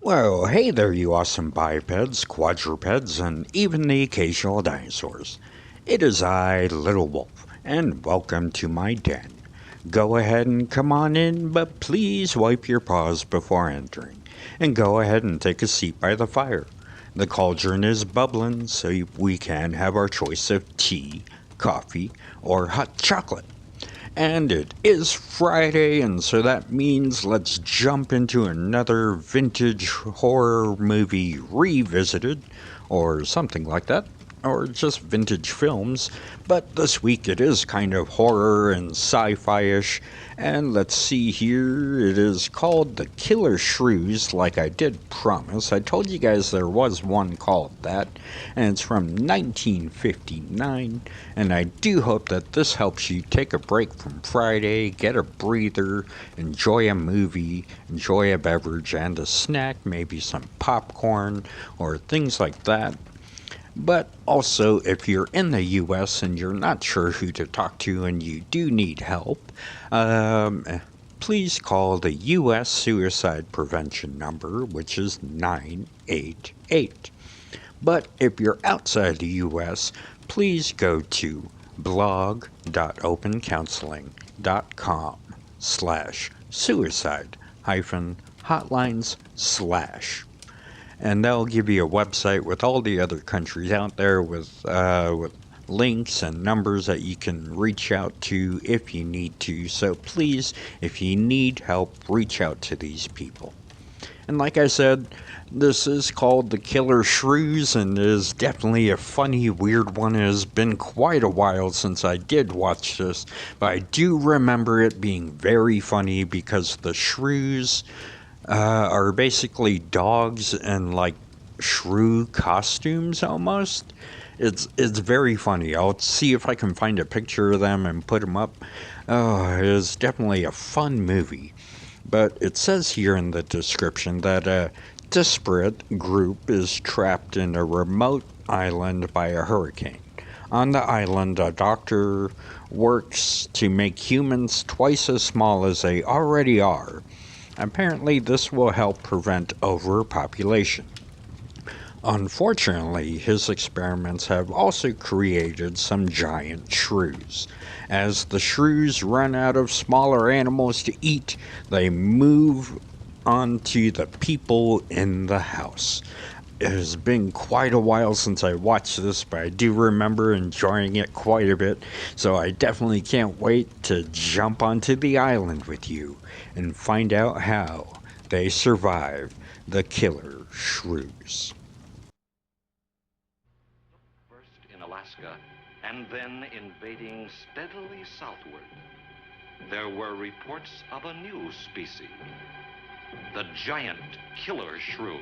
Well, hey there, you awesome bipeds, quadrupeds, and even the occasional dinosaurs. It is I, Little Wolf, and welcome to my den. Go ahead and come on in, but please wipe your paws before entering, and go ahead and take a seat by the fire. The cauldron is bubbling, so we can have our choice of tea, coffee, or hot chocolate. And it is Friday, and so that means let's jump into another vintage horror movie revisited, or something like that, or just vintage films. But this week it is kind of horror and sci fi ish, and let's see here. It is called The Killer Shrews, like I did promise. I told you guys there was one called that, and it's from 1959. And I do hope that this helps you take a break from Friday, get a breather, enjoy a movie, enjoy a beverage and a snack, maybe some popcorn or things like that. But also, if you're in the US and you're not sure who to talk to and you do need help, please call the US Suicide Prevention number, which is 988. But if you're outside the US, please go to blog.opencounseling.com/suicide-hotlines/ and that'll give you a website with all the other countries out there with links and numbers that you can reach out to if you need to. So please, if you need help, reach out to these people. And like I said, this is called The Killer Shrews and is definitely a funny, weird one. It has been quite a while since I did watch this, but I do remember it being very funny because the shrews are basically dogs in like shrew costumes almost. It's very funny. I'll see if I can find a picture of them and put them up. Oh, it is definitely a fun movie. But it says here in the description that a disparate group is trapped in a remote island by a hurricane. On the island, a doctor works to make humans twice as small as they already are. Apparently, this will help prevent overpopulation. Unfortunately, his experiments have also created some giant shrews. As the shrews run out of smaller animals to eat, they move on to the people in the house. It has been quite a while since I watched this, but I do remember enjoying it quite a bit, so I definitely can't wait to jump onto the island with you and find out how they survive the killer shrews. First in Alaska, and then invading steadily southward, there were reports of a new species, the giant killer shrew.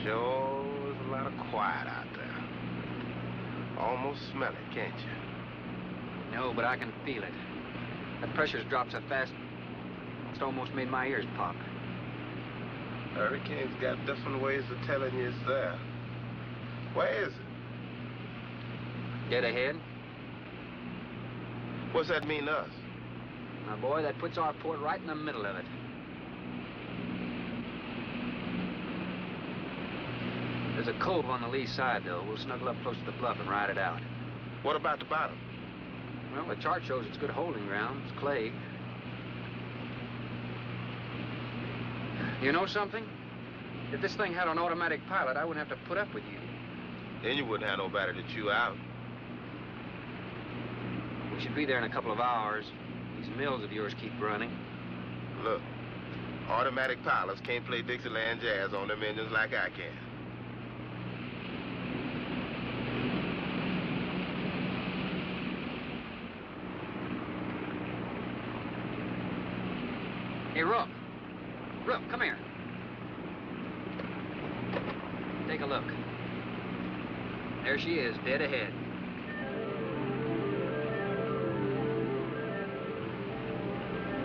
Sure is a lot of quiet out there. Almost smell it, can't you? No, but I can feel it. That pressure's dropped so fast, it's almost made my ears pop. Hurricanes got different ways of telling you it's there. Where is it? Dead ahead. What's that mean to us? My boy, that puts our port right in the middle of it. There's a cove on the lee side, though. We'll snuggle up close to the bluff and ride it out. What about the bottom? Well, the chart shows it's good holding ground. It's clay. You know something? If this thing had an automatic pilot, I wouldn't have to put up with you. Then you wouldn't have nobody to chew out. We should be there in a couple of hours. These mills of yours keep running. Look, automatic pilots can't play Dixieland jazz on them engines like I can. Hey, Rook. Rook, come here. Take a look. There she is, dead ahead.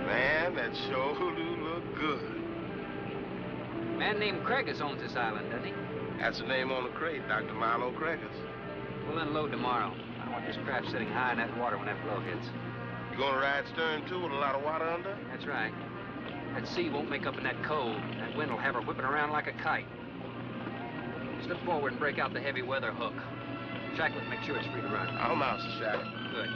Man, that sure do look good. A man named Craigus owns this island, doesn't he? That's the name on the crate, Dr. Milo Craigus. We'll unload tomorrow. I want this craft sitting high in that water when that blow hits. You gonna ride stern, too, with a lot of water under? That's right. That sea won't make up in that cove. That wind will have her whipping around like a kite. Slip forward and break out the heavy weather hook. Shackle it, make sure it's free to run. I'll mouse the shackle. Good.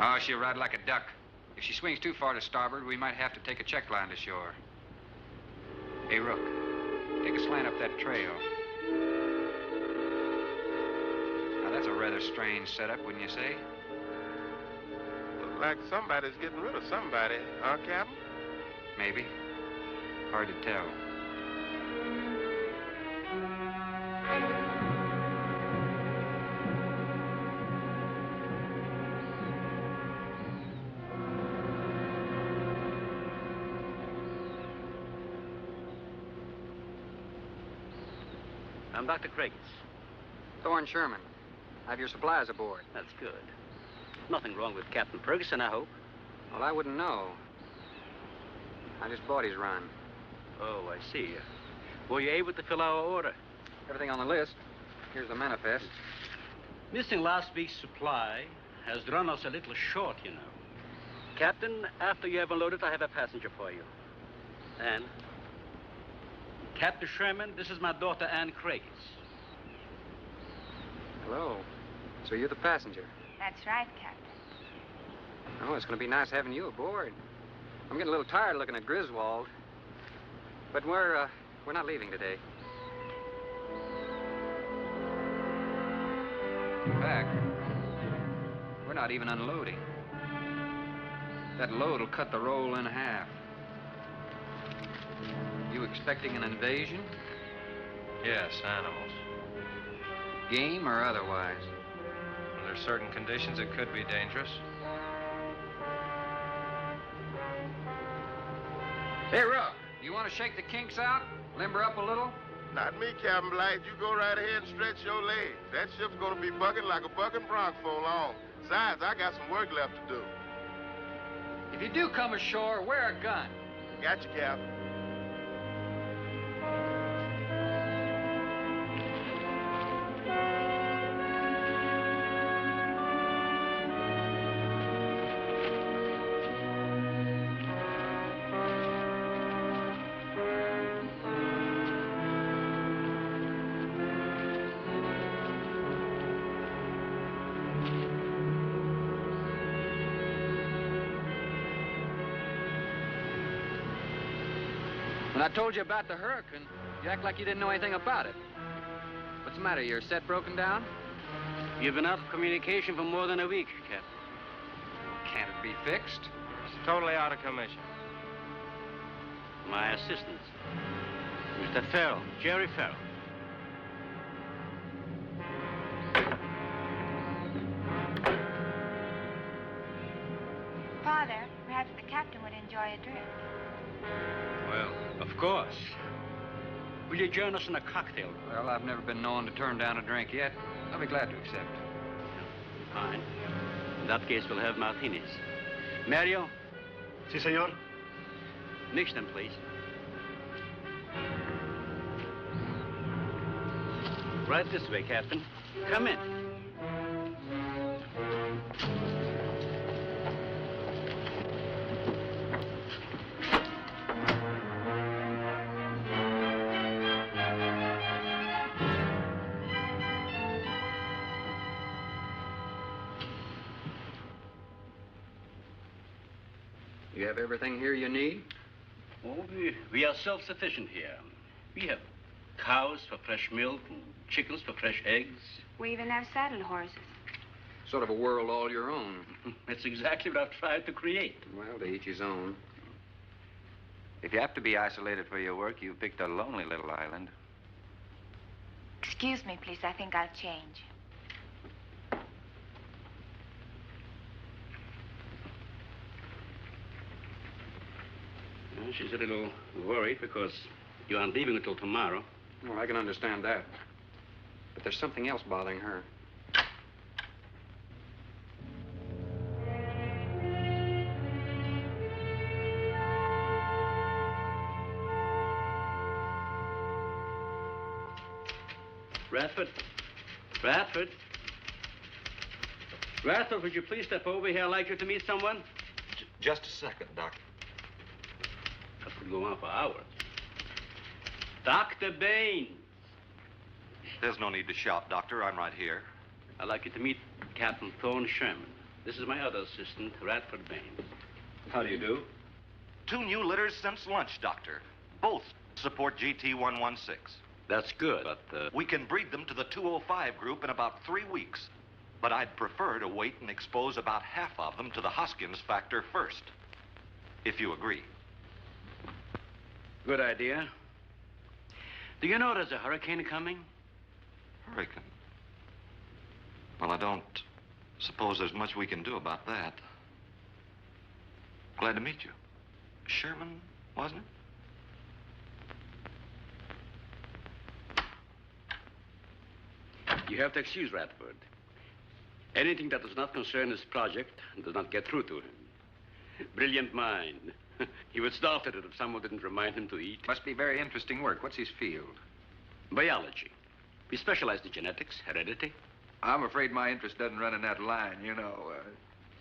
Oh, she'll ride like a duck. If she swings too far to starboard, we might have to take a check line to shore. Hey, Rook, take a slant up that trail. Now, that's a rather strange setup, wouldn't you say? Look like somebody's getting rid of somebody, huh, Captain? Maybe. Hard to tell. I'm Dr. Craigus. Thorne Sherman. I have your supplies aboard. That's good. Nothing wrong with Captain Ferguson, I hope. Well, I wouldn't know. I just bought his run. Oh, I see. Were you able to fill our order? Everything on the list. Here's the manifest. Missing last week's supply has run us a little short, you know. Captain, after you have unloaded, I have a passenger for you. Anne. Captain Sherman, this is my daughter, Anne Craigus. Hello. So you're the passenger? That's right, Captain. Oh, it's going to be nice having you aboard. I'm getting a little tired looking at Griswold. But we're not leaving today. In fact, we're not even unloading. That load will cut the roll in half. You expecting an invasion? Yes, animals. Game or otherwise? Under certain conditions, it could be dangerous. Hey, Rook, you want to shake the kinks out? Limber up a little? Not me, Captain Blight. You go right ahead and stretch your legs. That ship's gonna be bucking like a bucking bronc for long. Besides, I got some work left to do. If you do come ashore, wear a gun. Got you, Captain. When I told you about the hurricane, you act like you didn't know anything about it. What's the matter? Your set broken down? You've been out of communication for more than a week, Captain. Can't it be fixed? It's totally out of commission. My assistant, Mr. Farrell, Jerry Farrell. Father, perhaps the captain would enjoy a drink. Well, of course. Will you join us in a cocktail? Well, I've never been known to turn down a drink yet. I'll be glad to accept. Fine. In that case, we'll have martinis. Mario, Si, senor. mix them, please. Right this way, Captain. Come in. You have everything here you need? Oh, we are self-sufficient here. We have cows for fresh milk and chickens for fresh eggs. We even have saddle horses. Sort of a world all your own. That's exactly what I've tried to create. Well, to each his own. If you have to be isolated for your work, you picked a lonely little island. Excuse me, please. I think I'll change. Well, she's a little worried because you aren't leaving until tomorrow. Well, I can understand that. But there's something else bothering her. Radford? Radford? Radford, would you please step over here? I'd like you to meet someone. Just a second, Doctor. That could go on for hours. Dr. Bain. There's no need to shout, Doctor. I'm right here. I'd like you to meet Captain Thorne Sherman. This is my other assistant, Radford Bain. How do you do? 2 new litters since lunch, Doctor. Both support GT116. That's good, but, We can breed them to the 205 group in about 3 weeks. But I'd prefer to wait and expose about half of them to the Hoskins factor first. If you agree. Good idea. Do you know there's a hurricane coming? Hurricane? Well, I don't suppose there's much we can do about that. Glad to meet you. Sherman, wasn't it? You have to excuse Radford. Anything that does not concern his project does not get through to him. Brilliant mind. He would start at it if someone didn't remind him to eat. Must be very interesting work. What's his field? Biology. We specialize in genetics, heredity. I'm afraid my interest doesn't run in that line, you know.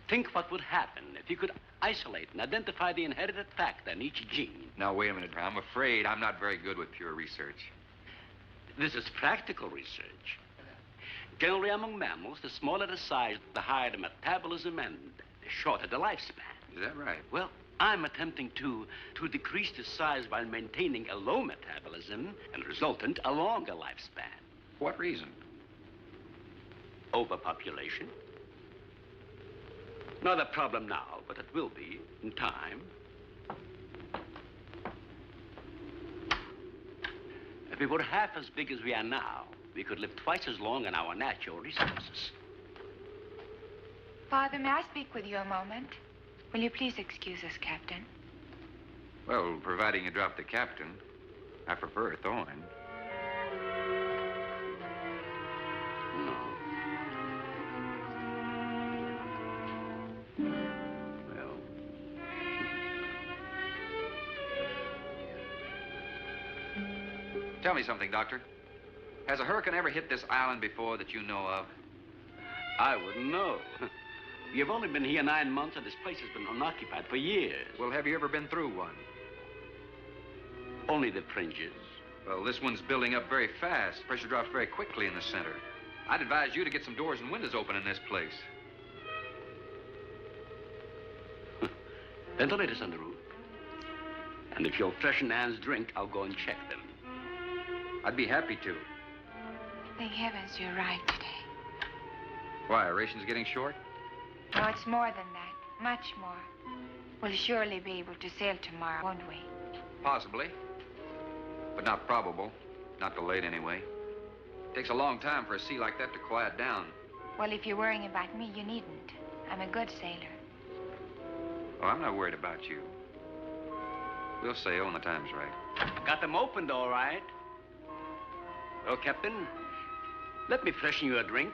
Think what would happen if you could isolate and identify the inherited factor in each gene. Now, wait a minute. I'm afraid I'm not very good with pure research. This is practical research. Generally, among mammals, the smaller the size, the higher the metabolism and the shorter the lifespan. Is that right? Well, I'm attempting to decrease the size while maintaining a low metabolism and resultant a longer lifespan. For what reason? Overpopulation. Not a problem now, but it will be in time. If we were half as big as we are now, we could live twice as long on our natural resources. Father, may I speak with you a moment? Will you please excuse us, Captain? Well, providing you drop the captain, I prefer Thorne. No. Well. Tell me something, Doctor. Has a hurricane ever hit this island before that you know of? I wouldn't know. You've only been here 9 months, and this place has been unoccupied for years. Well, have you ever been through one? Only the fringes. Well, this one's building up very fast. Pressure drops very quickly in the center. I'd advise you to get some doors and windows open in this place. Ventilators on the roof. And if you'll freshen Anne's drink, I'll go and check them. I'd be happy to. Thank heavens you're right today. Why, are rations getting short? No, it's more than that. Much more. We'll surely be able to sail tomorrow, won't we? Possibly. But not probable. Not delayed, anyway. It takes a long time for a sea like that to quiet down. Well, if you're worrying about me, you needn't. I'm a good sailor. Oh, I'm not worried about you. We'll sail when the time's right. I got them opened, all right. Well, Captain, let me freshen you a drink.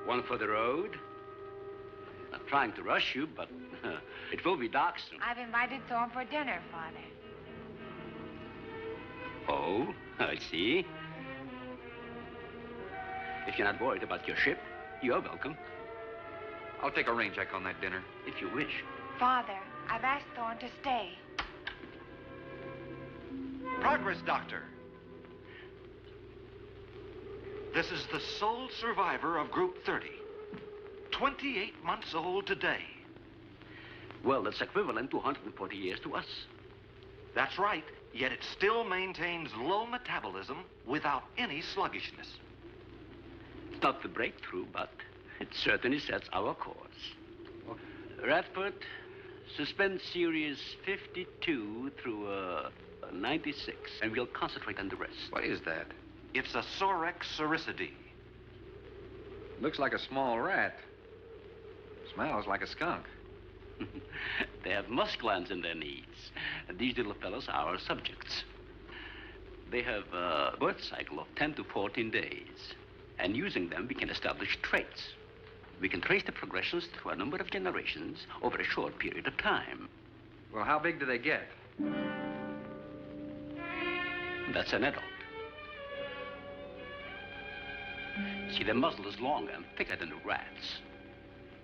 One for the road. Not trying to rush you, but it will be dark soon. I've invited Thorne for dinner, Father. Oh, I see. If you're not worried about your ship, you're welcome. I'll take a rain check on that dinner. If you wish. Father, I've asked Thorne to stay. Progress, Doctor. This is the sole survivor of Group 30. 28 months old today. Well, that's equivalent to 140 years to us. That's right, yet it still maintains low metabolism without any sluggishness. It's not the breakthrough, but it certainly sets our course. Radford, suspend series 52 through 96, and we'll concentrate on the rest. What is that? It's a Sorex cericidae. Looks like a small rat. Smells like a skunk. They have musk glands in their knees. And these little fellows are our subjects. They have a birth cycle of 10 to 14 days. And using them, we can establish traits. We can trace the progressions through a number of generations over a short period of time. Well, how big do they get? That's an adult. See, the muzzle is longer and thicker than the rat's.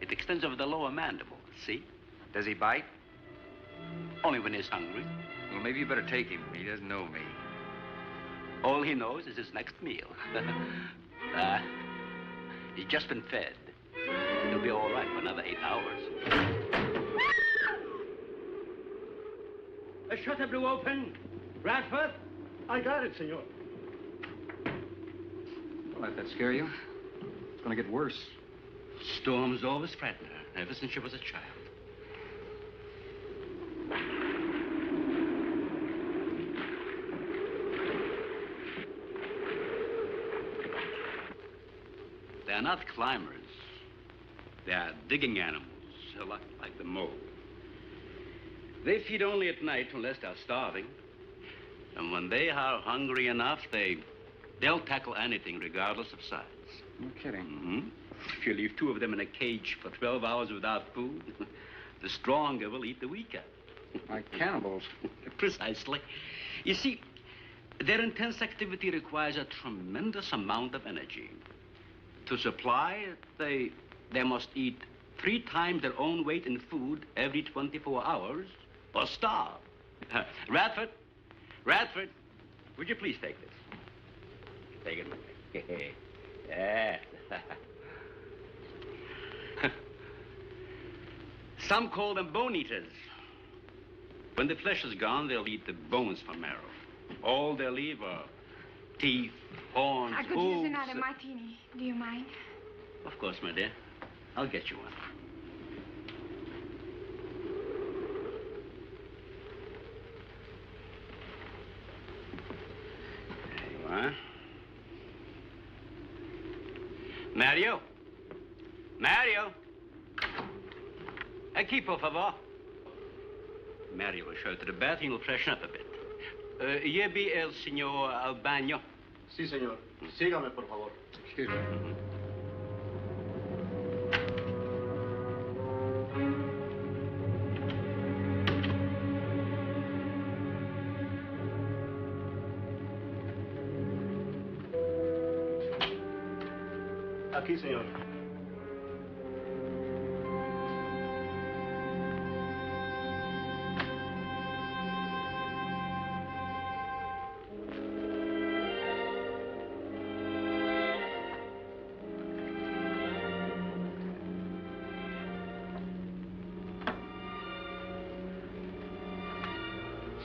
It extends over the lower mandible, see? Does he bite? Only when he's hungry. Well, maybe you better take him. He doesn't know me. All he knows is his next meal. He's just been fed. He'll be all right for another 8 hours. The shutter blew open. Radford? I got it, senor. Don't let that scare you. It's gonna get worse. Storms always frighten her, ever since she was a child. They're not climbers. They are digging animals, a lot like the mole. They feed only at night unless they're starving. And when they are hungry enough, they'll tackle anything regardless of size. No kidding. Mm-hmm. If you leave 2 of them in a cage for 12 hours without food, the stronger will eat the weaker. Like cannibals. Precisely. You see, their intense activity requires a tremendous amount of energy. To supply, they must eat 3 times their own weight in food every 24 hours or starve. Radford, would you please take this? Take it away. Yeah. Some call them bone eaters. When the flesh is gone, they'll eat the bones for marrow. All they'll leave are teeth, horns, I could use another martini. Do you mind? Of course, my dear. I'll get you one. There you are. Mario! Aquí, por favor. Mario will show you to the bath and you'll freshen up a bit. Lleve el señor al baño. Sí, señor. Sígame, por favor. Excuse me. Aquí, señor.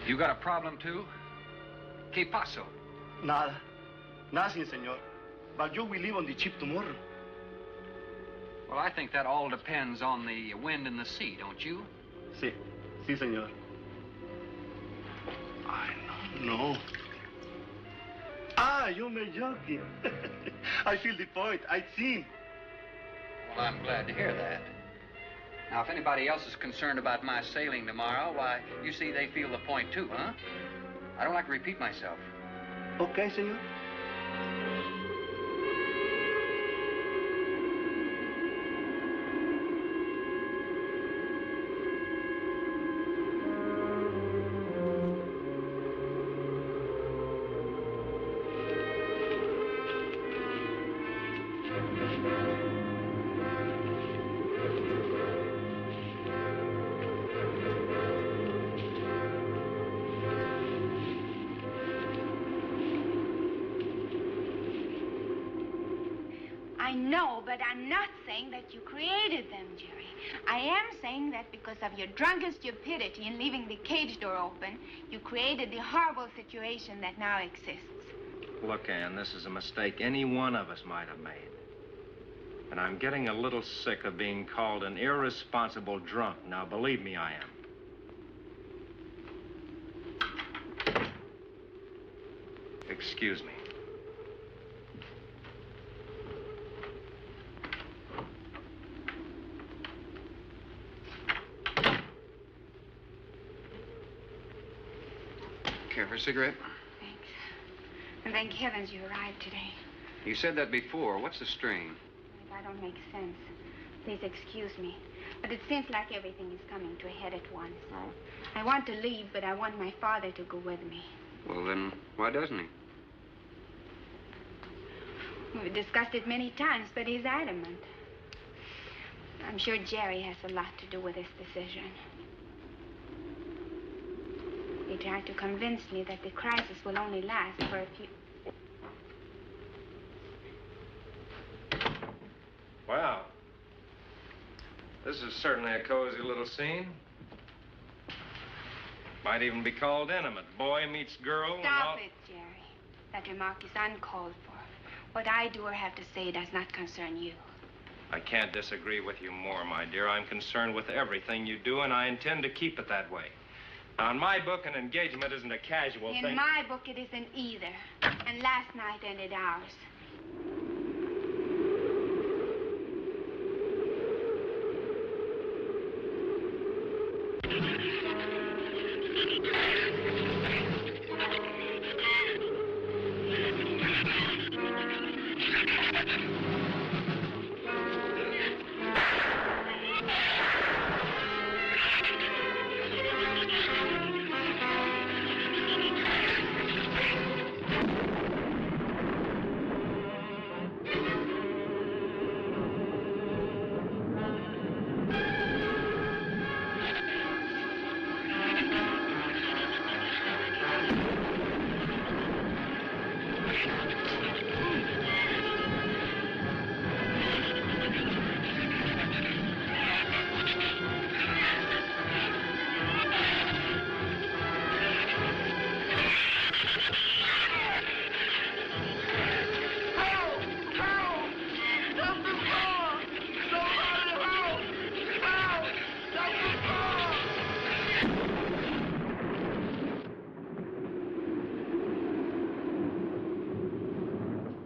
You got a problem, too? ¿Qué pasó? Nada. Nothing, señor. But you will leave on the ship tomorrow. Well, I think that all depends on the wind and the sea, don't you? Sí. Sí, señor. I don't know. Ah, you may joking. I feel the point. I think. Well, I'm glad to hear that. Now, if anybody else is concerned about my sailing tomorrow, why, you see they feel the point too, huh? I don't like to repeat myself. Okay, señor. I know, but I'm not saying that you created them, Jerry. I am saying that because of your drunken stupidity in leaving the cage door open, you created the horrible situation that now exists. Look, Ann, this is a mistake any one of us might have made. And I'm getting a little sick of being called an irresponsible drunk. Now, believe me, I am. Excuse me. Care for a cigarette? Thanks. And thank heavens you arrived today. You said that before. What's the strain? That don't make sense. Please excuse me. But it seems like everything is coming to a head at once. Oh? I want to leave, but I want my father to go with me. Well, then, why doesn't he? We've discussed it many times, but he's adamant. I'm sure Jerry has a lot to do with this decision. He tried to convince me that the crisis will only last for a few... Wow. This is certainly a cozy little scene. Might even be called intimate. Boy meets girl and all... Stop it, Jerry. That remark is uncalled for. What I do or have to say does not concern you. I can't disagree with you more, my dear. I'm concerned with everything you do, and I intend to keep it that way. Now, in my book, an engagement isn't a casual thing. In my book, it isn't either. And last night ended ours.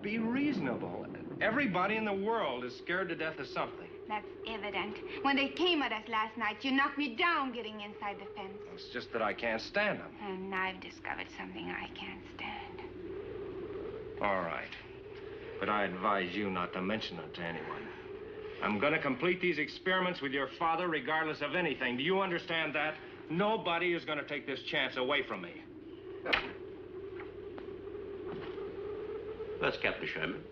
Be reasonable. Everybody in the world is scared to death of something. That's evident. When they came at us last night, you knocked me down getting inside the fence. It's just that I can't stand them. And I've discovered something I can't stand. All right. But I advise you not to mention it to anyone. I'm going to complete these experiments with your father regardless of anything. Do you understand that? Nobody is going to take this chance away from me. That's Captain Sherman.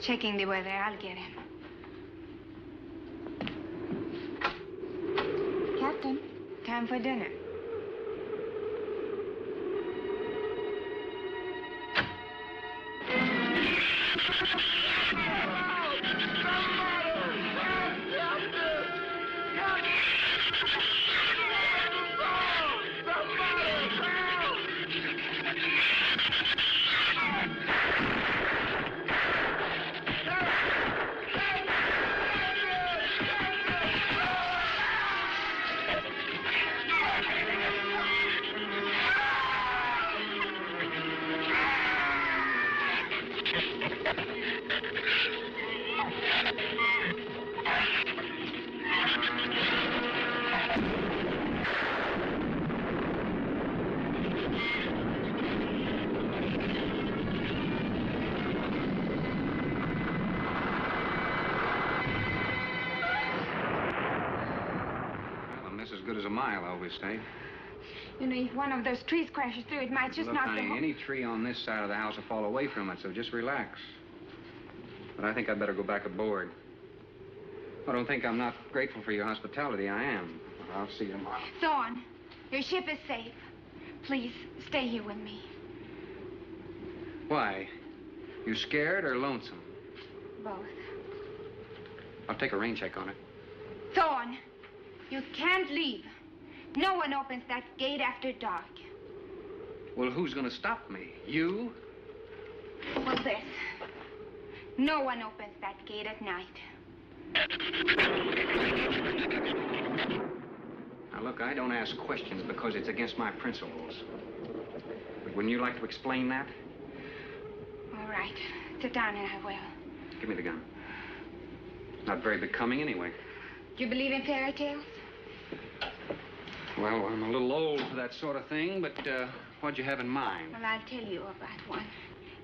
Checking the weather, I'll get him. Captain, time for dinner. mile, always say. You know, if one of those trees crashes through, it might just Look, knock the honey, whole... any tree on this side of the house will fall away from it, so just relax. But I think I'd better go back aboard. I don't think I'm not grateful for your hospitality. I am. I'll see you tomorrow. Thorne, your ship is safe. Please, stay here with me. Why? You scared or lonesome? Both. I'll take a rain check on it. Thorne, you can't leave. No one opens that gate after dark. Well, who's gonna stop me? You? Well, this. No one opens that gate at night. Now, look, I don't ask questions because it's against my principles. But wouldn't you like to explain that? All right. Sit down and I will. Give me the gun. It's not very becoming anyway. Do you believe in fairy tales? Well, I'm a little old for that sort of thing, but what'd you have in mind? Well, I'll tell you about one.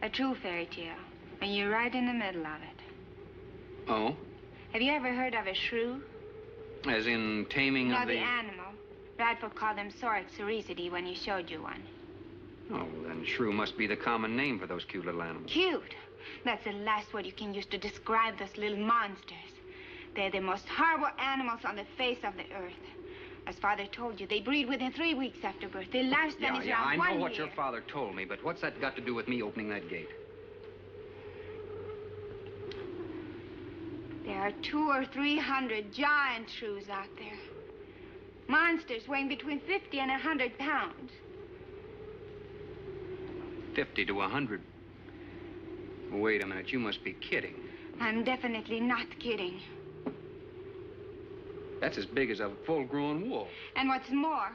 A true fairy tale. And you're right in the middle of it. Oh? Have you ever heard of a shrew? As in taming No, of the animal. Radford called them Soric cericity when he showed you one. Oh, then shrew must be the common name for those cute little animals. Cute. That's the last word you can use to describe those little monsters. They're the most horrible animals on the face of the earth. As Father told you, they breed within 3 weeks after birth. Their lifespan is around 1 year. I know what your father told me, but what's that got to do with me opening that gate? There are 200 or 300 giant shrews out there. Monsters weighing between 50 and 100 pounds. 50 to 100. Wait a minute, you must be kidding. I'm definitely not kidding. That's as big as a full-grown wolf. And what's more,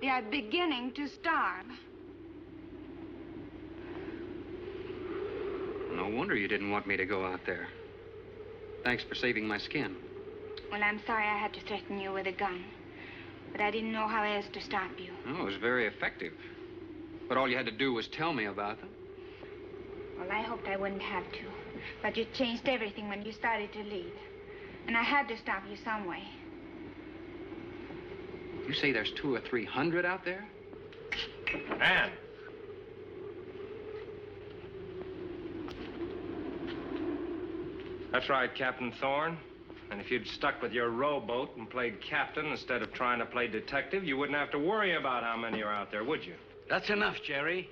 they are beginning to starve. No wonder you didn't want me to go out there. Thanks for saving my skin. Well, I'm sorry I had to threaten you with a gun. But I didn't know how else to stop you. Oh, it was very effective. But all you had to do was tell me about them. Well, I hoped I wouldn't have to. But you changed everything when you started to leave. And I had to stop you some way. You say there's 200 or 300 out there? Ann! That's right, Captain Thorne. And if you'd stuck with your rowboat and played captain instead of trying to play detective, you wouldn't have to worry about how many are out there, would you? That's enough, Jerry.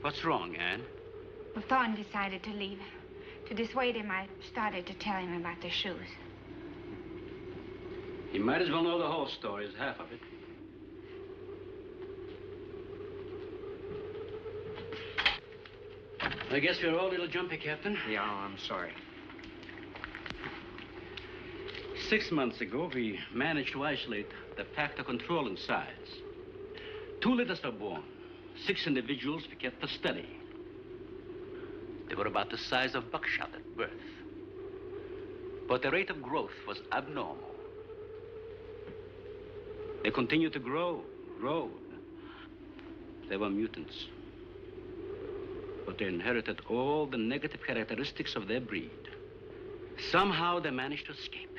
What's wrong, Ann? Well, Thorne decided to leave. To dissuade him, I started to tell him about the shoes. You might as well know the whole story as half of it. I guess we're all a little jumpy, Captain. Yeah, I'm sorry. 6 months ago, we managed to isolate the factor controlling size. 2 litters were born. 6 individuals we kept for study. They were about the size of buckshot at birth. But the rate of growth was abnormal. They continued to grow. They were mutants. But they inherited all the negative characteristics of their breed. Somehow they managed to escape.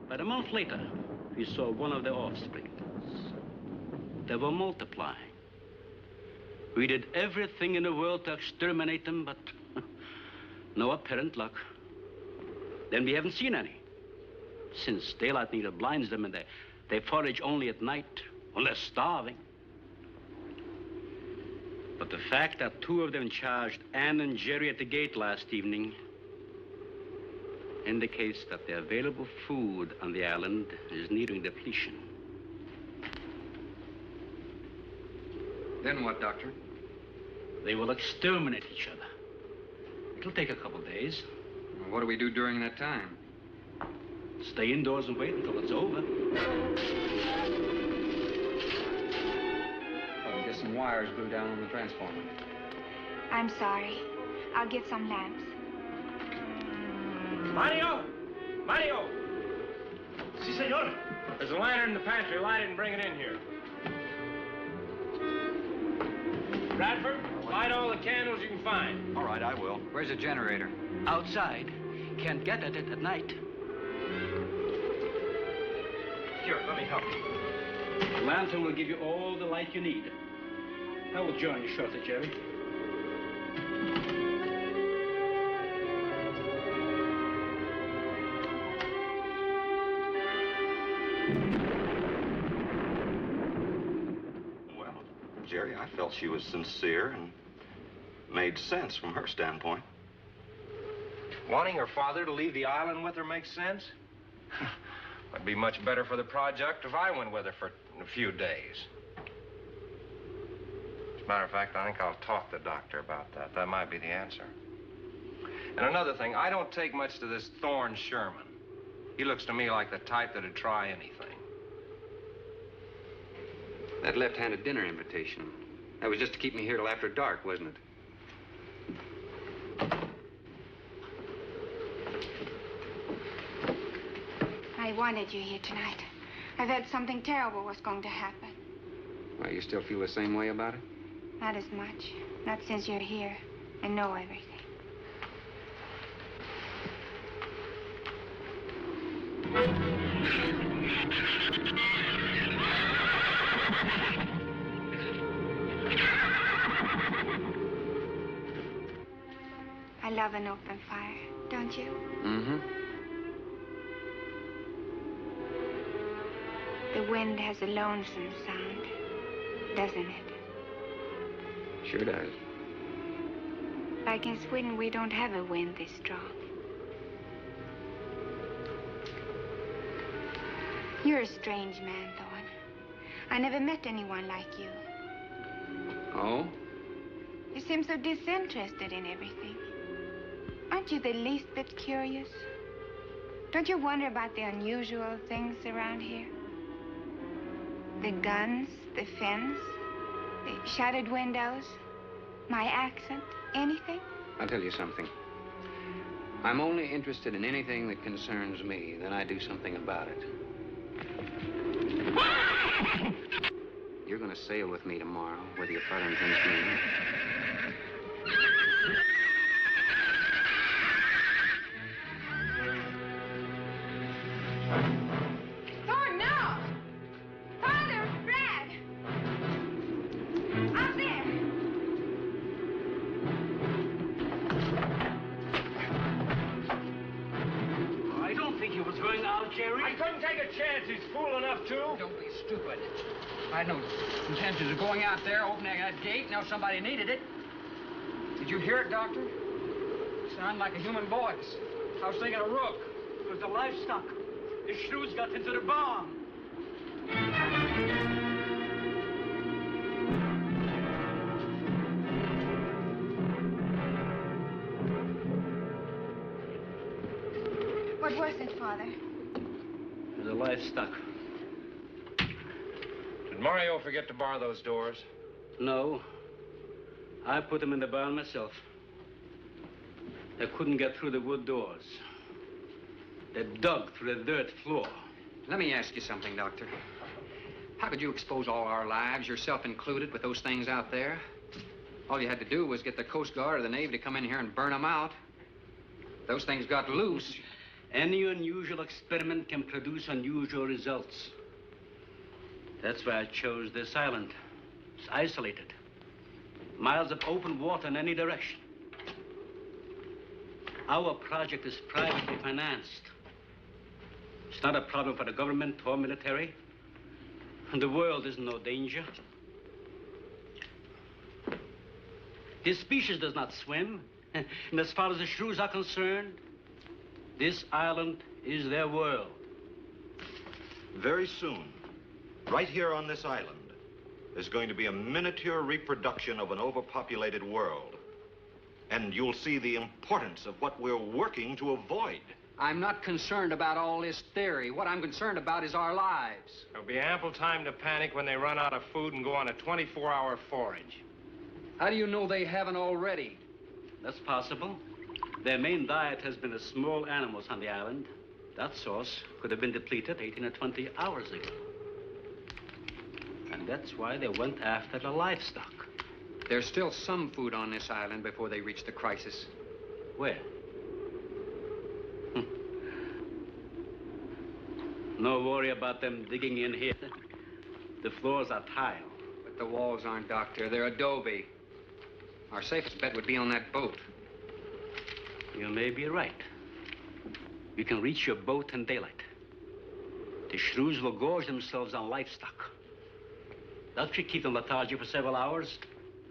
But a month later, we saw one of their offspring. They were multiplying. We did everything in the world to exterminate them, but no apparent luck. Then we haven't seen any. Since daylight neither blinds them and they forage only at night, when they're starving. But the fact that 2 of them charged Ann and Jerry at the gate last evening indicates that the available food on the island is nearing depletion. Then what, Doctor? They will exterminate each other. It'll take a couple days. Well, what do we do during that time? Stay indoors and wait until it's over. Probably get some wires glued down on the transformer. I'm sorry. I'll get some lamps. Mario! Mario! Si, senor. There's a lantern in the pantry. Light it and bring it in here. Bradford, Light all the candles you can find. All right, I will. Where's the generator? Outside. Can't get at it at night. Here, let me help you. The lantern will give you all the light you need. I will join you shortly, Jerry. Well, Jerry, I felt she was sincere and made sense from her standpoint. Wanting her father to leave the island with her makes sense? It'd be much better for the project if I went with her for a few days. As a matter of fact, I think I'll talk to the doctor about that. That might be the answer. And another thing, I don't take much to this Thorne Sherman. He looks to me like the type that'd try anything. That left-handed dinner invitation. That was just to keep me here till after dark, wasn't it? I wanted you here tonight. I felt something terrible was going to happen. Why, you still feel the same way about it? Not as much. Not since you're here and know everything. I love an open fire, don't you? Mm-hmm. The wind has a lonesome sound, doesn't it? Sure does. Like in Sweden, we don't have a wind this strong. You're a strange man, Thorne. I never met anyone like you. Oh? You seem so disinterested in everything. Aren't you the least bit curious? Don't you wonder about the unusual things around here? The guns, the fence, the shattered windows, my accent, anything? I'll tell you something. I'm only interested in anything that concerns me. Then I do something about it. You're going to sail with me tomorrow, whether your father intends to or not. Thorne, no! Father, Brad! Up there! I don't think he was going out, Jerry. I couldn't take a chance. He's fool enough to. Don't be stupid. I had no intentions of going out there, opening that gate. Now somebody needed it. Did you hear it, Doctor? Sounded like a human voice. I was thinking of Rook. It was the livestock. The shrews got into the barn. What was it, Father? It was the livestock. Did Mario forget to bar those doors? No. I put them in the barn myself. They couldn't get through the wood doors. They dug through the dirt floor. Let me ask you something, Doctor. How could you expose all our lives, yourself included, with those things out there? All you had to do was get the Coast Guard or the Navy to come in here and burn them out. Those things got loose. Any unusual experiment can produce unusual results. That's why I chose this island. It's isolated. Miles of open water in any direction. Our project is privately financed. It's not a problem for the government or military. And the world is in no danger. This species does not swim. And as far as the shrews are concerned, this island is their world. Very soon, right here on this island, there's going to be a miniature reproduction of an overpopulated world. And you'll see the importance of what we're working to avoid. I'm not concerned about all this theory. What I'm concerned about is our lives. There'll be ample time to panic when they run out of food and go on a 24-hour forage. How do you know they haven't already? That's possible. Their main diet has been the small animals on the island. That source could have been depleted 18 or 20 hours ago. And that's why they went after the livestock. There's still some food on this island before they reach the crisis. Where? No worry about them digging in here. The floors are tile. But the walls aren't, Doctor. They're adobe. Our safest bet would be on that boat. You may be right. You can reach your boat in daylight. The shrews will gorge themselves on livestock. That should keep them lethargic for several hours.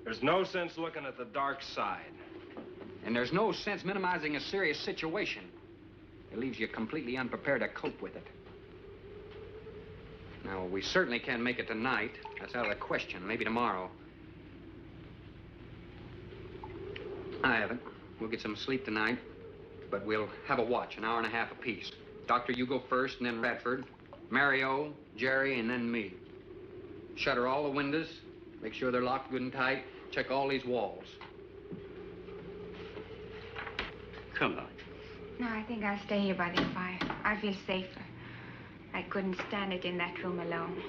There's no sense looking at the dark side. And there's no sense minimizing a serious situation. It leaves you completely unprepared to cope with it. Now, we certainly can't make it tonight. That's out of the question. Maybe tomorrow. I haven't. We'll get some sleep tonight, but we'll have a watch, an hour and a half apiece. Doctor, you go first, and then Radford, Mario, Jerry, and then me. Shutter all the windows, make sure they're locked good and tight, check all these walls. Come on. No, I think I'll stay here by the fire. I feel safer. I couldn't stand it in that room alone.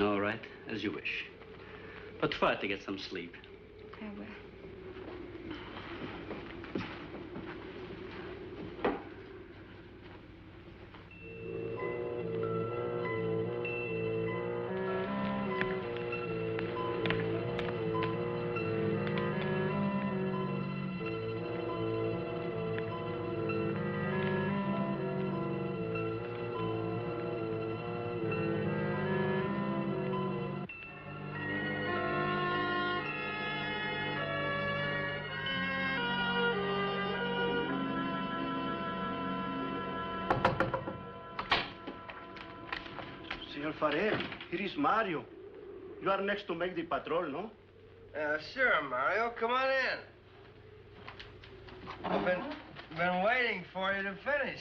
All right, as you wish. But try to get some sleep. I will. Senor Farel, here is Mario. You are next to make the patrol, no? Sure, Mario. Come on in. I've been waiting for you to finish.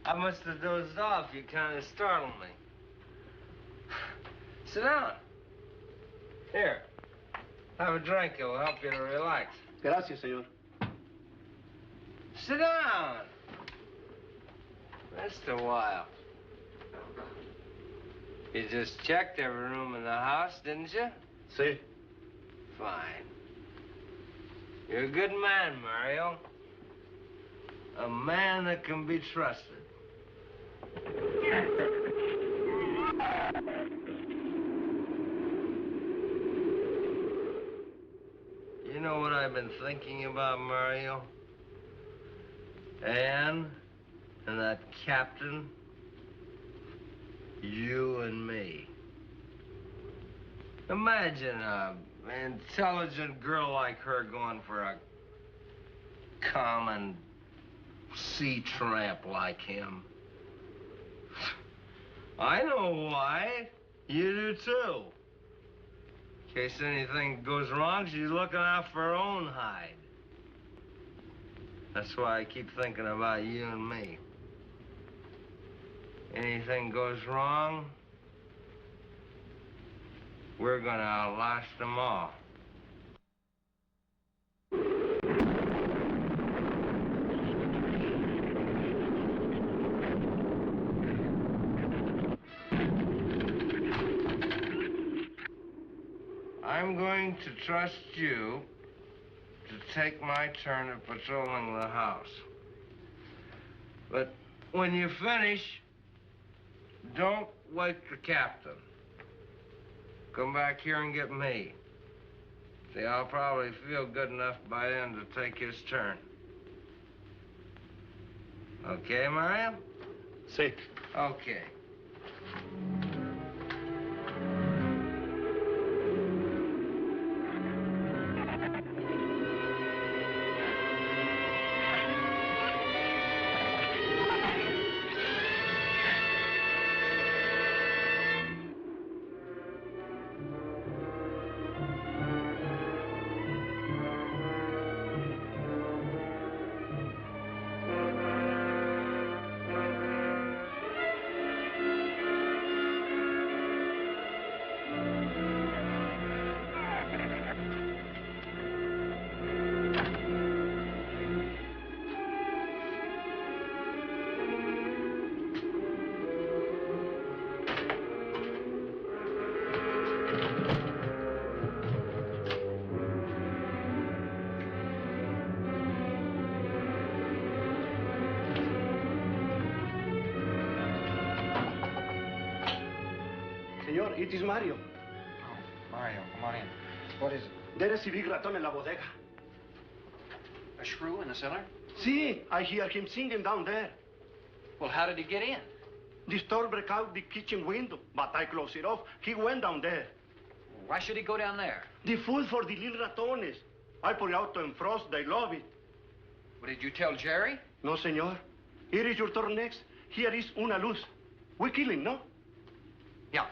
I must have dozed off. You kind of startled me. Sit down. Here. Have a drink. It'll help you to relax. Gracias, senor. Sit down. Mr. Wild. You just checked every room in the house, didn't you? Si. Fine. You're a good man, Mario. A man that can be trusted. You know what I've been thinking about, Mario? Anne and that captain. You and me. Imagine an intelligent girl like her going for a common sea tramp like him. I know why. You do too. In case anything goes wrong, she's looking out for her own hide. That's why I keep thinking about you and me. Anything goes wrong, we're gonna outlast them all. I'm going to trust you to take my turn at patrolling the house. But when you finish, don't wake the captain. Come back here and get me. See, I'll probably feel good enough by then to take his turn. Okay, Mario? Si. Okay. Senor, it is Mario. Oh, Mario, come on in. What is it? There is a big raton in la bodega. A shrew in the cellar? See, I hear him singing down there. Well, how did he get in? The store broke out the kitchen window, but I closed it off. He went down there. Why should he go down there? The food for the little ratones. I put it out to defrost. They love it. Well, did you tell Jerry? No, senor. Here is your turn next. Here is una luz. We kill him, no? Yeah.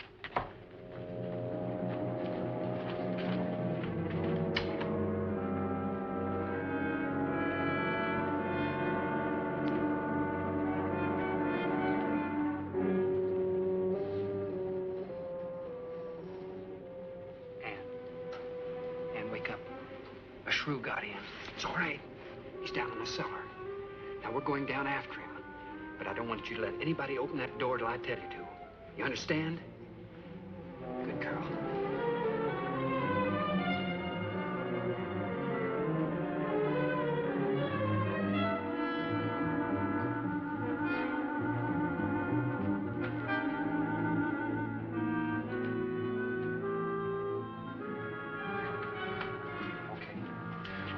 Wake up. A shrew got in. It's all right. He's down in the cellar. Now, we're going down after him. But I don't want you to let anybody open that door till I tell you to. You understand? Good girl.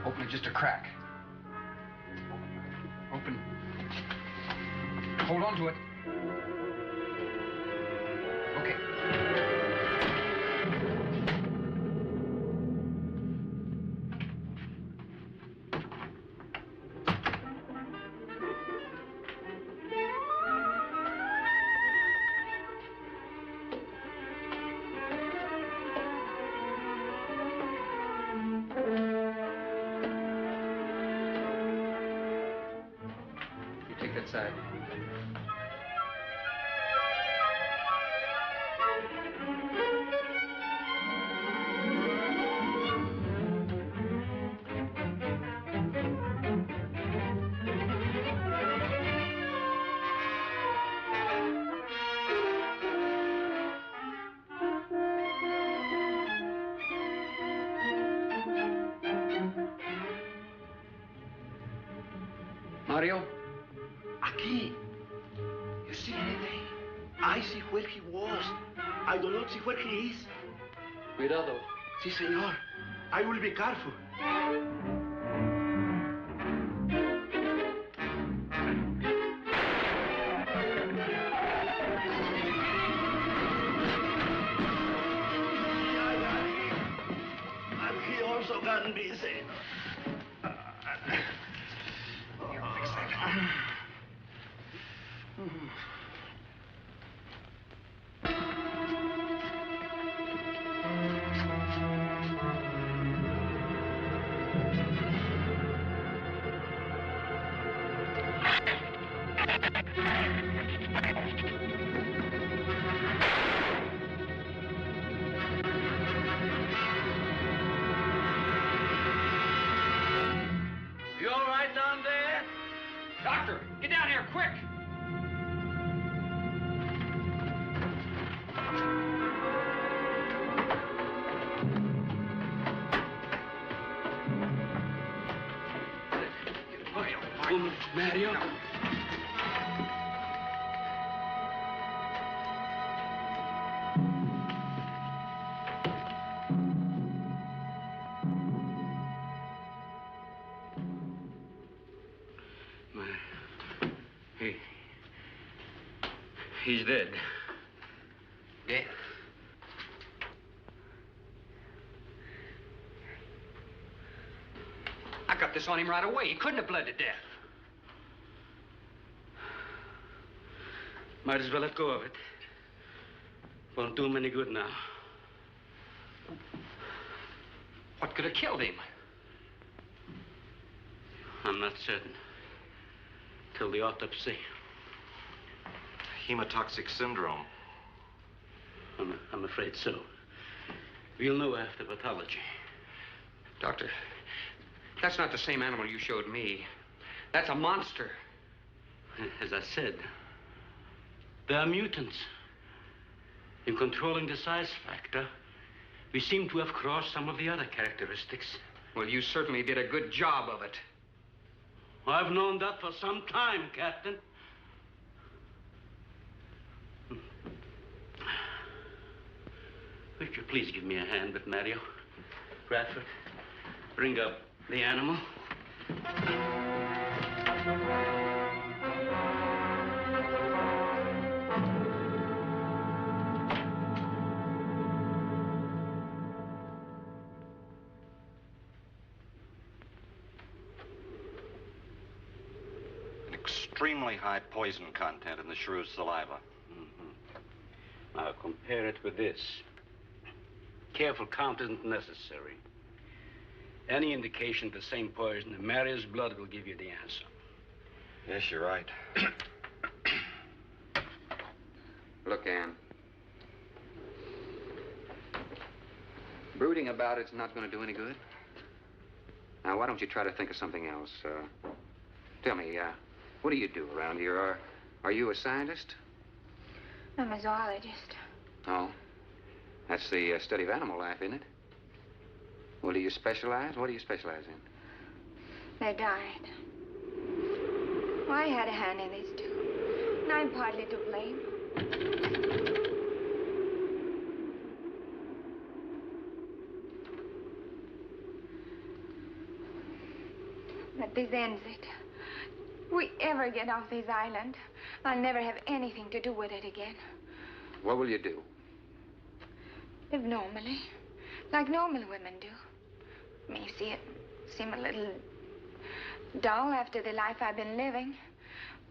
Open it just a crack. Open. Hold on to it. Okay. Side. Mario? Aquí. You see anything? I see where he was. I do not see where he is. Cuidado. Si, senor. I will be careful. And he also got busy. You all right down there? Doctor, get down here, quick! Mario. He's dead. Dead? I got this on him right away. He couldn't have bled to death. Might as well let go of it. Won't do him any good now. What could have killed him? I'm not certain. Till the autopsy. Hemotoxic syndrome. I'm afraid so. We'll know after pathology. Doctor, that's not the same animal you showed me. That's a monster. As I said, they are mutants. In controlling the size factor, we seem to have crossed some of the other characteristics. Well, you certainly did a good job of it. I've known that for some time, Captain. Would you please give me a hand with Mario? Bradford, bring up the animal. Extremely high poison content in the shrew's saliva. Now compare it with this. Careful count isn't necessary. Any indication of the same poison in Mario's blood will give you the answer. Yes, you're right. Look, Ann. Brooding about it's not going to do any good. Now, why don't you try to think of something else? Tell me, what do you do around here? Are you a scientist? I'm a zoologist. Oh. That's the study of animal life, isn't it? Well, do you specialize? What do you specialize in? They died. Well, I had a hand in this, too. And I'm partly to blame. But this ends it. If we ever get off this island, I'll never have anything to do with it again. What will you do? Live normally, like normal women do. May see it seem a little dull after the life I've been living.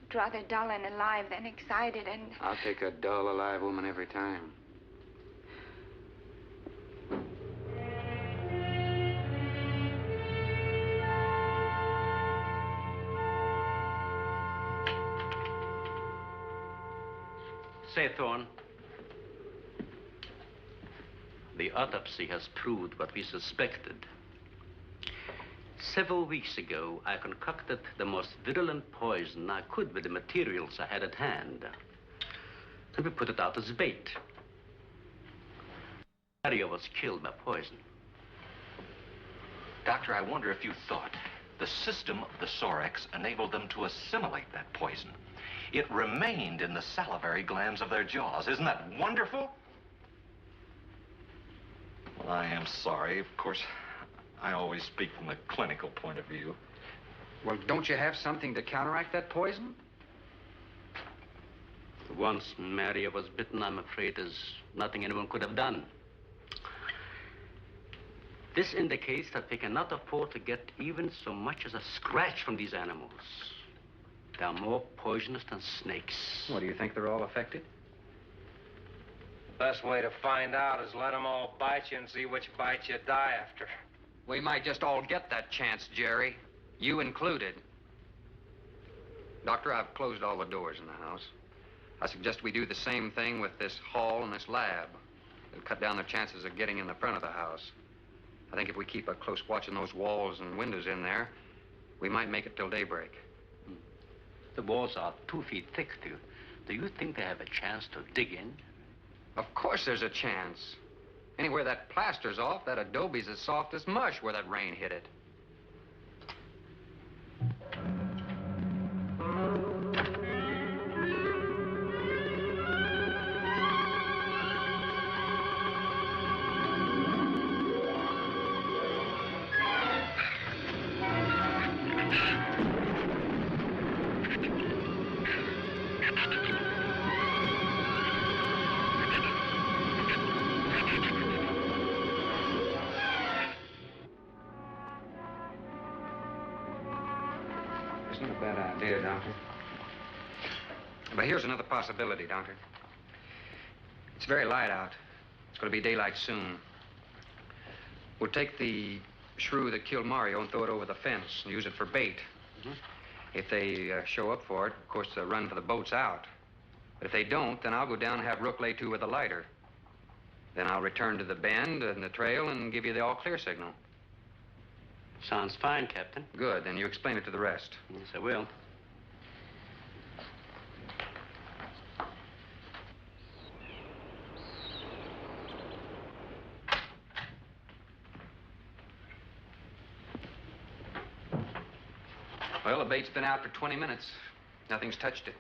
But rather dull and alive than excited and... I'll take a dull, alive woman every time. Say, Thorne, the autopsy has proved what we suspected. Several weeks ago, I concocted the most virulent poison I could with the materials I had at hand. And we put it out as bait. Mario was killed by poison. Doctor, I wonder if you thought the system of the Sorex enabled them to assimilate that poison. It remained in the salivary glands of their jaws. Isn't that wonderful? Well, I am sorry. Of course, I always speak from the clinical point of view. Well, don't you have something to counteract that poison? Once Mario was bitten, I'm afraid there's nothing anyone could have done. This indicates that we cannot afford to get even so much as a scratch from these animals. They are more poisonous than snakes. What, do you think they're all affected? Best way to find out is let them all bite you and see which bite you die after. We might just all get that chance, Jerry. You included. Doctor, I've closed all the doors in the house. I suggest we do the same thing with this hall and this lab. It'll cut down the chances of getting in the front of the house. I think if we keep a close watch on those walls and windows in there, we might make it till daybreak. The walls are 2 feet thick. Do you think they have a chance to dig in? Of course there's a chance. Anywhere that plaster's off, that adobe's as soft as mush where that rain hit it. Isn't a bad idea, Doctor. But here's another possibility, Doctor. It's very light out. It's going to be daylight soon. We'll take the shrew that killed Mario and throw it over the fence and use it for bait. If they show up for it, of course, they'll run for the boats out. But if they don't, then I'll go down and have Rook lay to with a lighter. Then I'll return to the bend and the trail and give you the all-clear signal. Sounds fine, Captain. Good. Then you explain it to the rest. Yes, I will. Well, the bait's been out for 20 minutes. Nothing's touched it.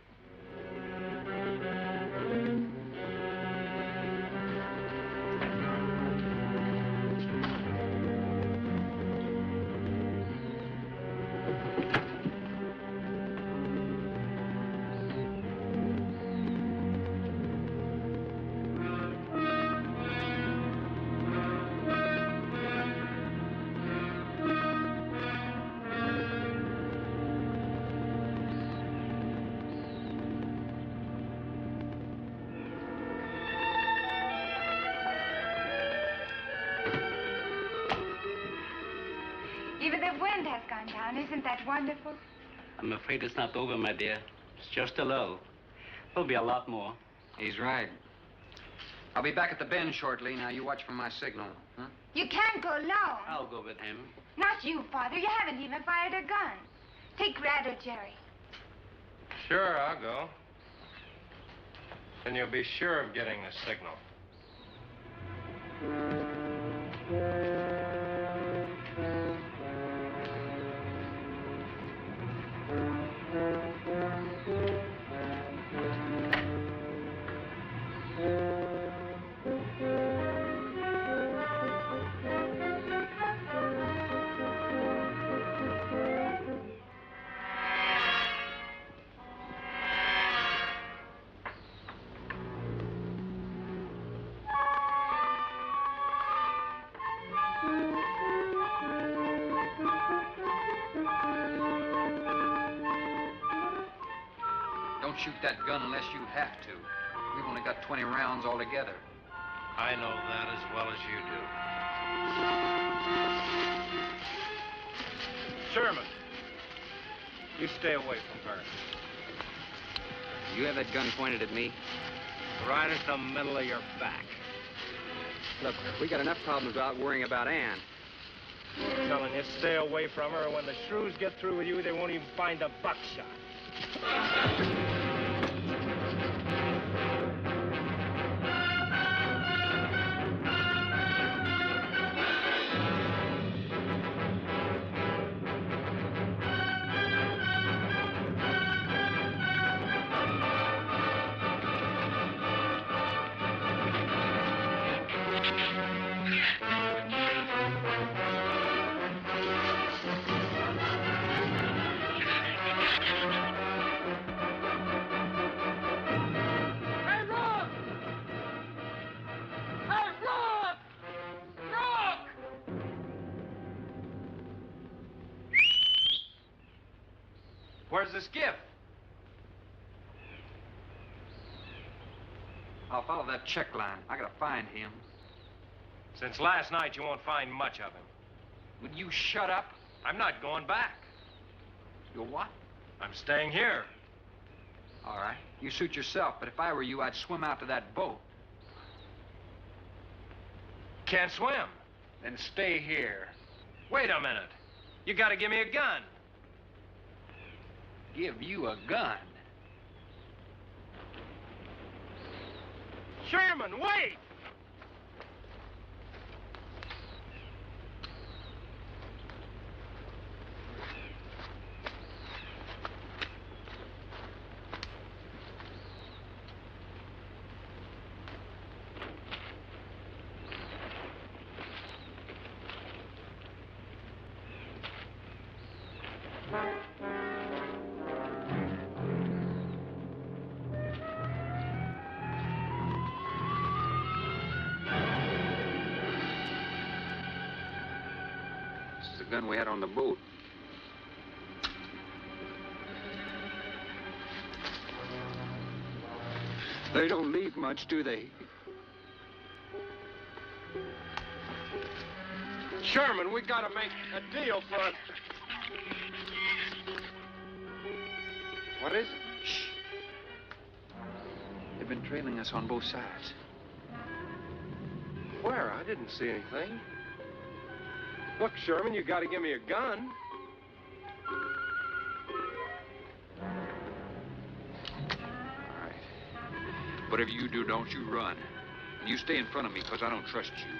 wind has gone down. Isn't that wonderful? I'm afraid it's not over, my dear. It's just a lull. There'll be a lot more. He's right. I'll be back at the bend shortly. Now, you watch for my signal. Huh? You can't go alone. I'll go with him. Not you, Father. You haven't even fired a gun. Take Red or Jerry. Sure, I'll go. Then you'll be sure of getting the signal. Don't shoot that gun unless you have to. We've only got 20 rounds altogether. I know that as well as you do. Sherman, you stay away from her. You have that gun pointed at me? Right at the middle of your back. Look, we got enough problems without worrying about Ann. I'm telling you, stay away from her, and when the Shrews get through with you, they won't even find the buckshot. Where's the skiff? I'll follow that check line. I gotta find him. Since last night, you won't find much of him. Would you shut up? I'm not going back. You're what? I'm staying here. All right. You suit yourself, but if I were you, I'd swim out to that boat. Can't swim. Then stay here. Wait a minute. You gotta give me a gun. Give you a gun? Sherman, wait! The gun we had on the boat. They don't leave much, do they? Sherman, we gotta make a deal for it. What is it? Shh. They've been trailing us on both sides. Where? I didn't see anything. Look, Sherman, you gotta give me a gun. All right. Whatever you do, don't you run. And you stay in front of me, because I don't trust you.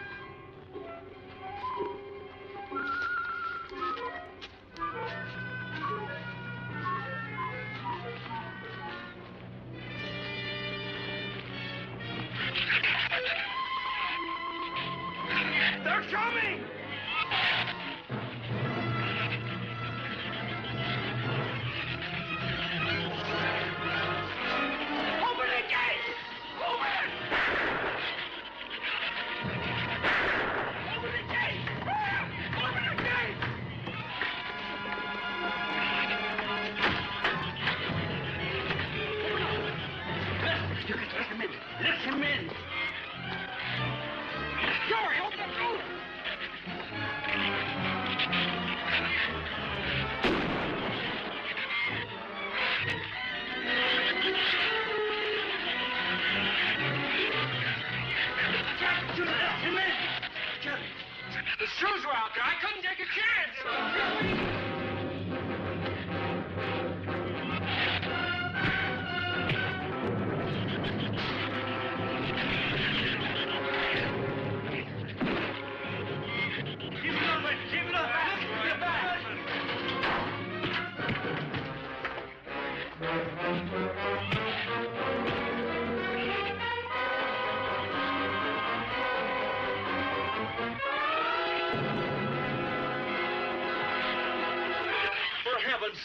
They're coming! Open the gate! Open it!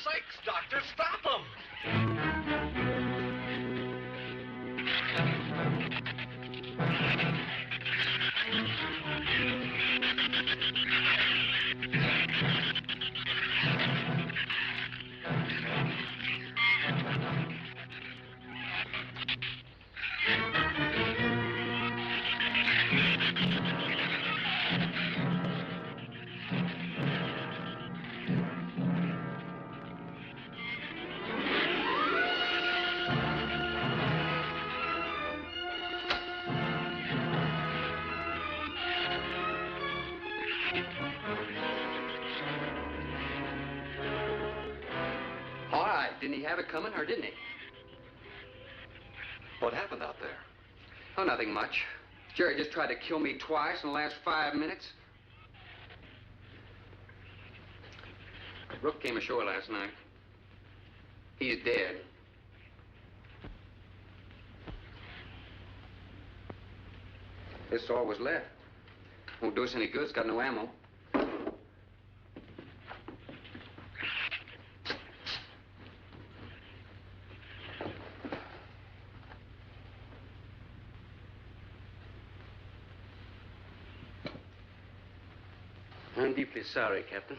sakes, Doctor, stop them! All right, didn't he have it coming, or didn't he? What happened out there? Oh, nothing much. Jerry just tried to kill me twice in the last 5 minutes. Rook came ashore last night. He's dead. This all was left. Won't do us any good. It's got no ammo. I'm deeply sorry, Captain.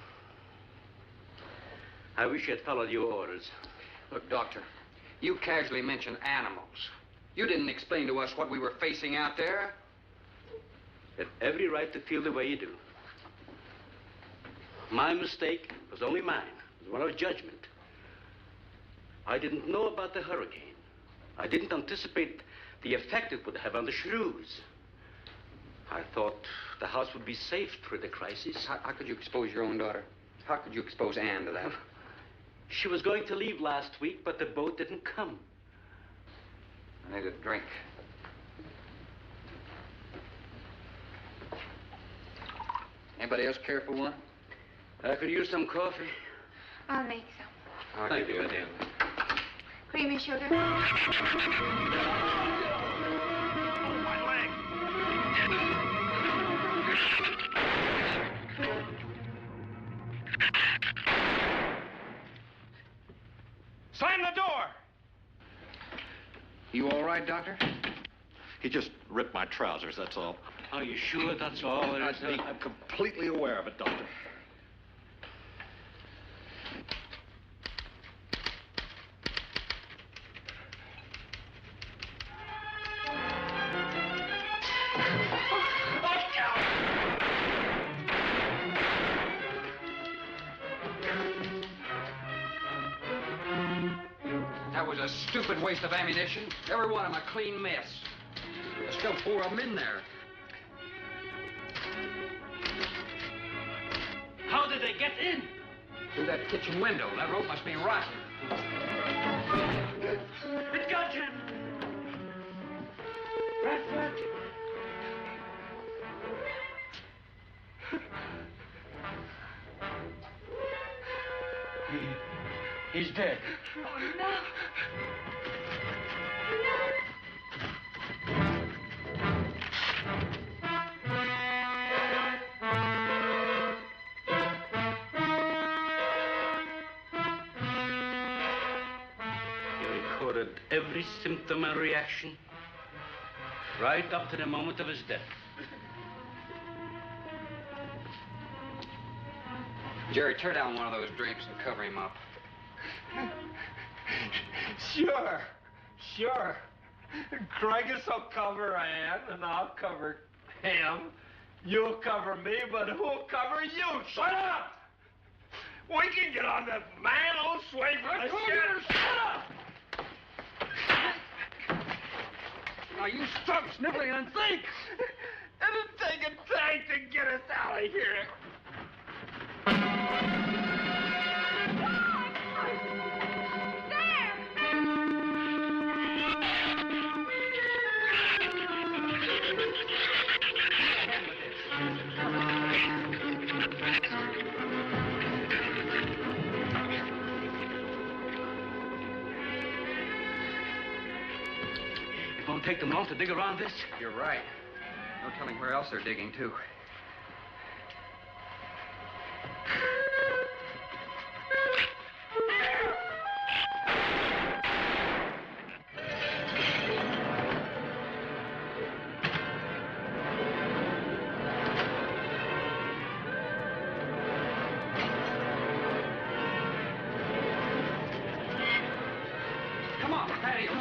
I wish you had followed your orders. Look, Doctor, you casually mentioned animals. You didn't explain to us what we were facing out there. You have every right to feel the way you do. My mistake was only mine. It was one of judgment. I didn't know about the hurricane. I didn't anticipate the effect it would have on the Shrews. I thought the house would be safe through the crisis. How could you expose your own daughter? How could you expose Anne to that? She was going to leave last week, but the boat didn't come. I need a drink. Anybody else care for one? I could use some coffee. I'll make some. Thank you, dear. Creamy sugar? Slam the door! You all right, Doctor? He just ripped my trousers, that's all. Are you sure that's all there is? I'm completely aware of it, Doctor. That was a stupid waste of ammunition. Every one of them a clean mess. There's still 4 of them in there. How did they get in? Through that kitchen window. That rope must be rotten. It got him! Bradford! He's dead. Oh, no. You recorded every symptom and reaction, right up to the moment of his death. Jerry, tear down one of those drapes and cover him up. Sure, sure. Craigus will cover Ann, and I'll cover him. You'll cover me, but who'll cover you? Shut up! We can get on that man-old sway for the shit. Shut up! Now, you stop sniveling and think! It'll take a tank to get us out of here. It won't take them long to dig around this. You're right. No telling where else they're digging, too. Patty, there's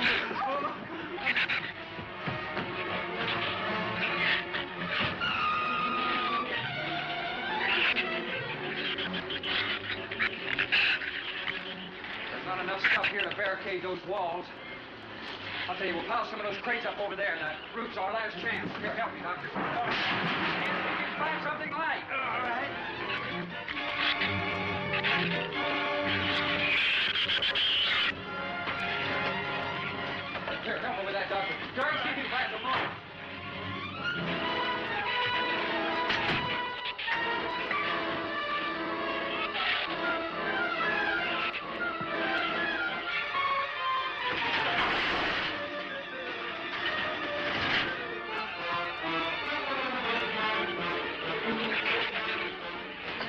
not enough stuff here to barricade those walls. I'll tell you, we'll pile some of those crates up over there. The roof's our last chance. Here, help me, Doctor. See if we can find something light. All right. Here, help me with that, Doctor. Jerry, see if you can find some more.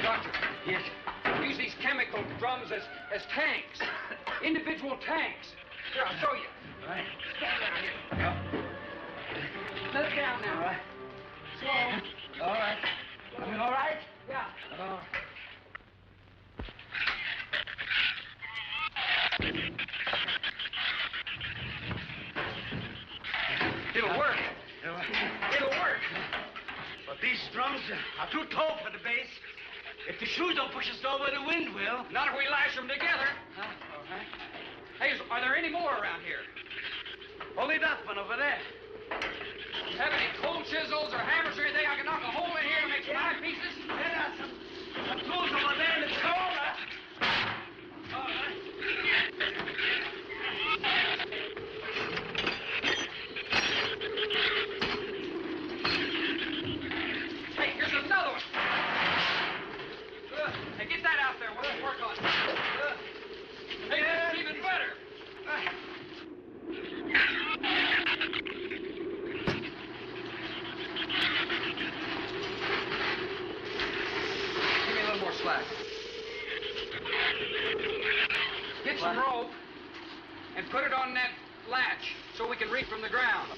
Doctor. Yes? Use these chemical drums as tanks. Individual tanks. Here, I'll show you. All right. Stand down here. Let it down now. All right. Slow. All right. You all right? Yeah. All right. It'll work. It'll work. But these drums are too tall for the base. If the shoes don't push us over, the wind will. Not if we lash them together. Huh? All right. Hey, are there any more around here? Only that one over there. Have any cold chisels or hammers or anything I can knock a hole in here to make some eyepieces? There are some tools over there in the store. All right. Hey, here's another one. Hey, get that out there. We'll work on it. Hey, this is even better. Give me a little more slack. Get some rope and put it on that latch so we can reach from the ground.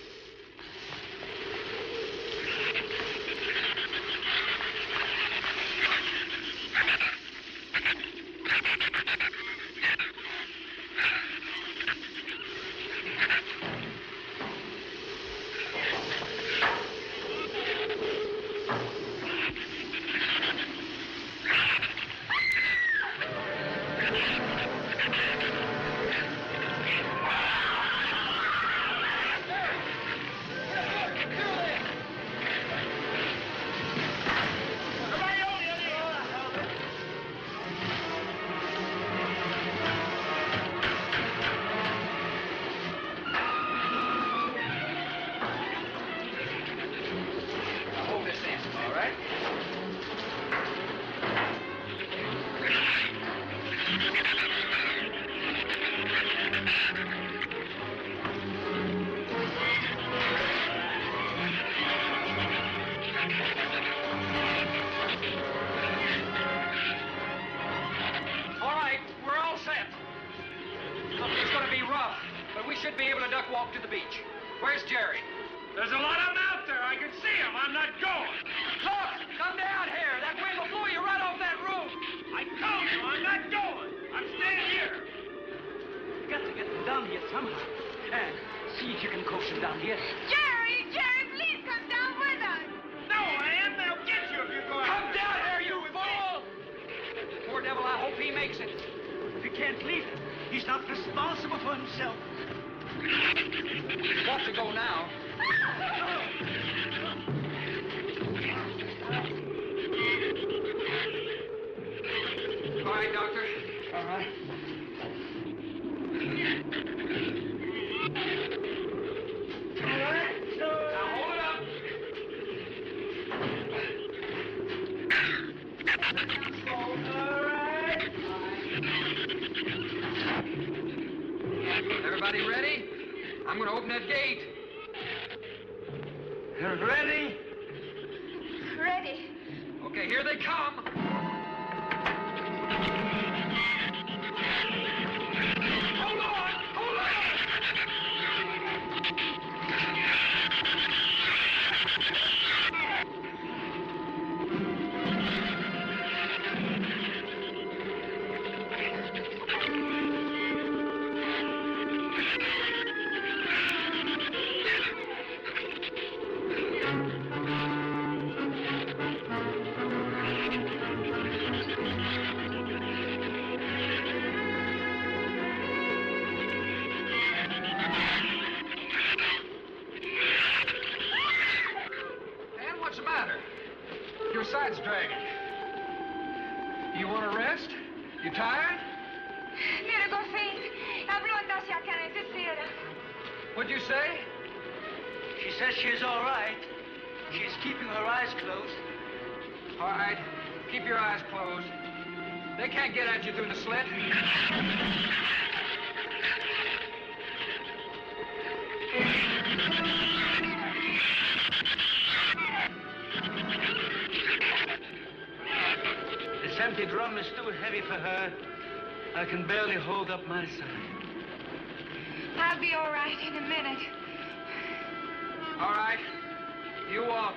should be able to duck walk to the beach. Where's Jerry? There's a lot of them out there. I can see them. I'm not going. Look! Come down here. That wind will blow you right off that roof. I told you I'm not going. I'm staying here. You got to get them down here somehow. And see if you can coax them down here. Jerry, please come down with us. No, I am. They'll get you if you go out. Come down here, you fool! Poor devil, I hope he makes it. If he can't leave, he's not responsible for himself. He's got to go now. All right, Doctor. All right. Now hold it up. Everybody ready? I'm going to open that gate. Ready? Ready. Okay, here they come. Hold on! Hold on! What'd you say? She says she's all right. She's keeping her eyes closed. All right. Keep your eyes closed. They can't get at you through the slit. This empty drum is too heavy for her. I can barely hold up my side. I'll be all right in a minute. All right. You walk.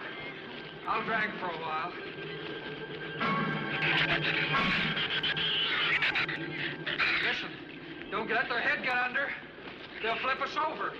I'll drag for a while. Listen, don't let their head get under. They'll flip us over.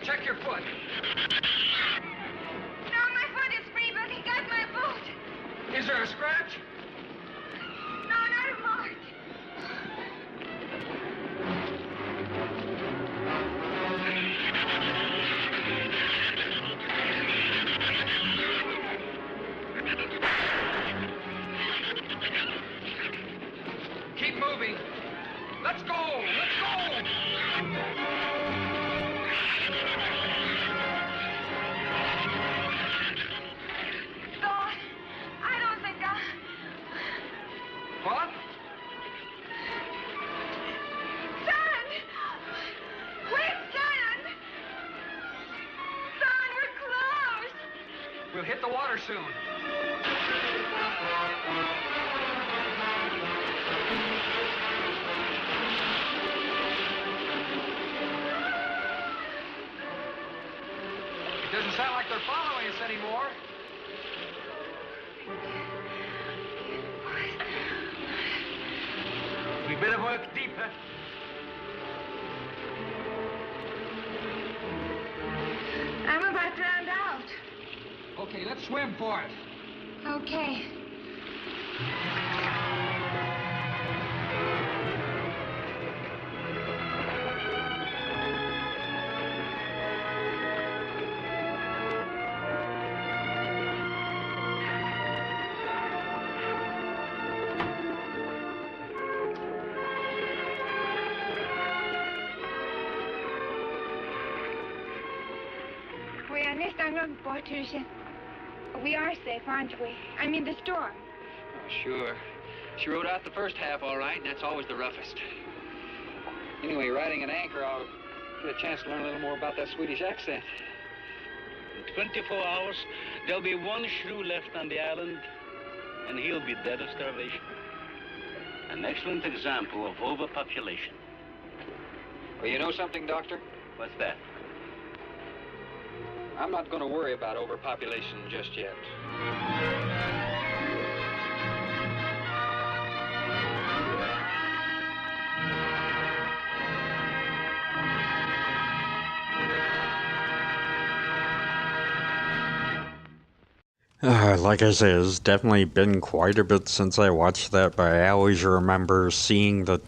Check your foot. No, my foot is free, but he got my boot. Is there a scratch? No, not a mark. Keep moving. Let's go. Let's go. I don't think What? Son! Wait, son! Son, we're close! We'll hit the water soon. It doesn't sound like they're following us anymore. We better work deeper. I'm about drowned out. Okay, let's swim for it. Okay. We are next on Patricia. We are safe, aren't we? I mean, the storm. Oh, sure. She rode out the first half all right, and that's always the roughest. Anyway, riding an anchor, I'll get a chance to learn a little more about that Swedish accent. In 24 hours, there'll be one shrew left on the island, and he'll be dead of starvation. An excellent example of overpopulation. Well, you know something, Doctor? What's that? I'm not going to worry about overpopulation just yet. Like I said, it's definitely been quite a bit since I watched that, but I always remember seeing the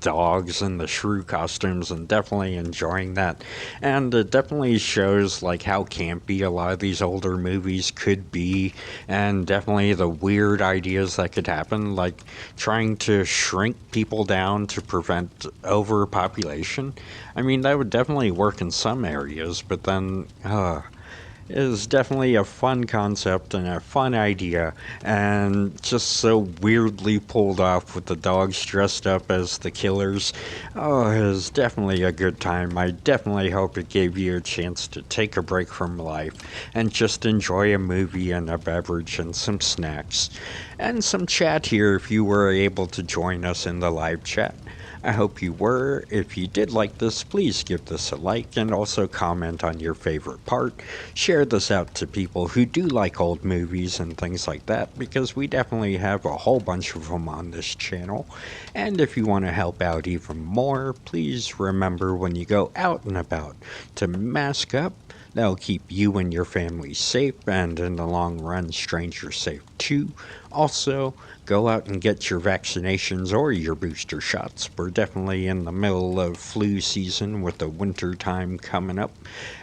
dogs and the shrew costumes and definitely enjoying that. And it definitely shows like how campy a lot of these older movies could be, and definitely the weird ideas that could happen, like trying to shrink people down to prevent overpopulation. I mean, that would definitely work in some areas, but then It is definitely a fun concept and a fun idea, and just so weirdly pulled off with the dogs dressed up as the killers. Oh, it was definitely a good time. I definitely hope it gave you a chance to take a break from life and just enjoy a movie and a beverage and some snacks and some chat here if you were able to join us in the live chat. I hope you were. If you did like this, please give this a like and also comment on your favorite part. Share this out to people who do like old movies and things like that, because we definitely have a whole bunch of them on this channel. And if you want to help out even more, please remember when you go out and about to mask up. That'll keep you and your family safe, and in the long run, strangers safe too. Also, go out and get your vaccinations or your booster shots. We're definitely in the middle of flu season with the winter time coming up,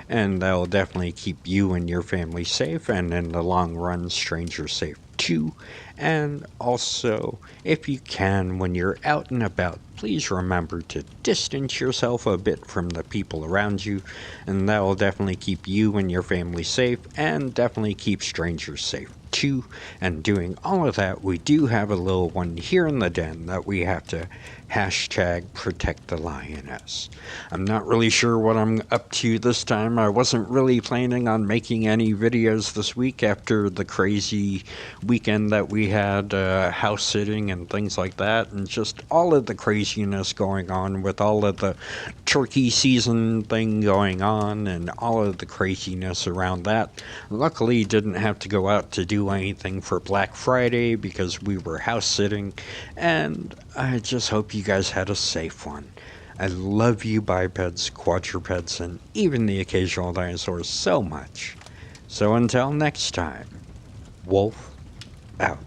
and that'll definitely keep you and your family safe, and in the long run, strangers safe too. And also, if you can, when you're out and about, please remember to distance yourself a bit from the people around you, and that will definitely keep you and your family safe, and definitely keep strangers safe too. And doing all of that, we do have a little one here in the den that we have to hashtag protect the lioness. I'm not really sure what I'm up to this time. I wasn't really planning on making any videos this week after the crazy weekend that we had, house sitting and things like that, and just all of the craziness going on with all of the turkey season thing going on and all of the craziness around that. Luckily, didn't have to go out to do anything for Black Friday because we were house sitting, and I just hope you guys had a safe one. I love you bipeds, quadrupeds, and even the occasional dinosaurs so much. So until next time, Wolf out.